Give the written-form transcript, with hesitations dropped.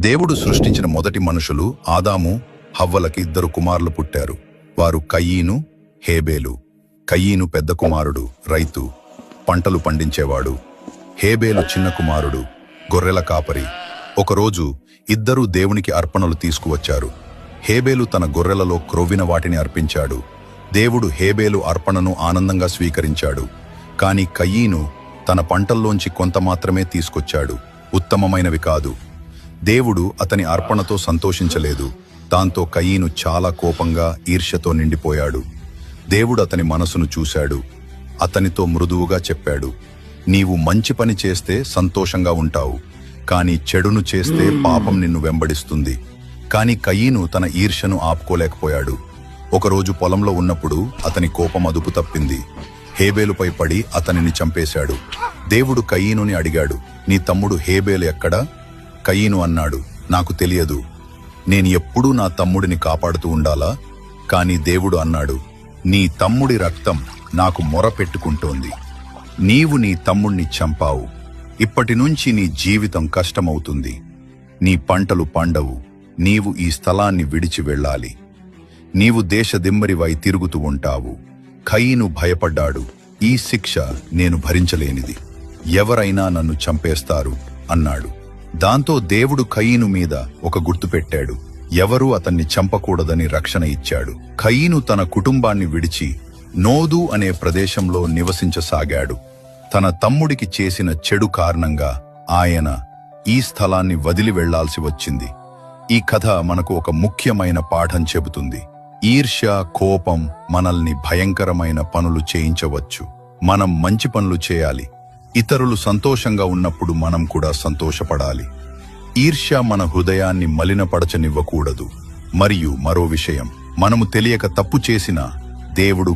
దేవుడు సృష్టించిన మొదటి మనుషులు ఆదాము హవ్వలకి 2 కుమారులు పుట్టారు. వారు కయీను, హేబేలు. కయీను పెద్ద కుమారుడు, రైతు, పంటలు పండించేవాడు. హేబేలు చిన్న కుమారుడు, గొర్రెల కాపరి. ఒకరోజు ఇద్దరూ దేవునికి అర్పణలు తీసుకువచ్చారు. హేబేలు తన గొర్రెలలో క్రొవ్విన వాటిని అర్పించాడు. దేవుడు హేబేలు అర్పణను ఆనందంగా స్వీకరించాడు. కాని కయీను తన పంటల్లోంచి కొంత మాత్రమే తీసుకొచ్చాడు, ఉత్తమమైనవి కాదు. దేవుడు అతని అర్పణతో సంతోషించలేదు. దాంతో కయీను చాలా కోపంగా ఈర్ష్యతో నిండిపోయాడు. దేవుడు అతని మనసును చూశాడు. అతనితో మృదువుగా చెప్పాడు, నీవు మంచి పని చేస్తే సంతోషంగా ఉంటావు, కానీ చెడును చేస్తే పాపం నిన్ను వెంబడిస్తుంది. కాని కయీను తన ఈర్ష్యను ఆపుకోలేకపోయాడు. ఒకరోజు పొలంలో ఉన్నప్పుడు అతని కోపం అదుపు తప్పింది. హేబేలుపై పడి అతనిని చంపేశాడు. దేవుడు కయీనుని అడిగాడు, నీ తమ్ముడు హేబేలు ఎక్కడా? కయీను అన్నాడు, నాకు తెలియదు. నేను ఎప్పుడూ నా తమ్ముడిని కాపాడుతూ ఉండాలా? కాని దేవుడు అన్నాడు, నీ తమ్ముడి రక్తం నాకు మొర పెట్టుకుంటోంది. నీవు నీ తమ్ముణ్ణి చంపావు. ఇప్పటి నుంచి నీ జీవితం కష్టమవుతుంది. నీ పంటలు పండవు. నీవు ఈ స్థలాన్ని విడిచి వెళ్ళాలి. నీవు దేశదిమ్మరివై తిరుగుతూ ఉంటావు. కయీను భయపడ్డాడు. ఈ శిక్ష నేను భరించలేనిది. ఎవరైనా నన్ను చంపేస్తారు అన్నాడు. దాంతో దేవుడు కయీను మీద ఒక గుర్తు పెట్టాడు. ఎవరూ అతన్ని చంపకూడదని రక్షణ ఇచ్చాడు. కయీను తన కుటుంబాన్ని విడిచి నోదు అనే ప్రదేశంలో నివసించసాగాడు. తన తమ్ముడికి చేసిన చెడు కారణంగా ఆయన ఈ స్థలాన్ని వదిలి వెళ్లాల్సి వచ్చింది. ఈ కథ మనకు ఒక ముఖ్యమైన పాఠం చెబుతుంది. ఈర్ష్య, కోపం మనల్ని భయంకరమైన పనులు చేయించవచ్చు. మనం మంచి పనులు చేయాలి. ఇతరులు సంతోషంగా ఉన్నప్పుడు మనం కూడా సంతోషపడాలి. ఈర్ష్య మన హృదయాన్ని మలినపడచనివ్వకూడదు. మరియు మరో విషయం, మనము తెలియక తప్పు చేసినా దేవుడు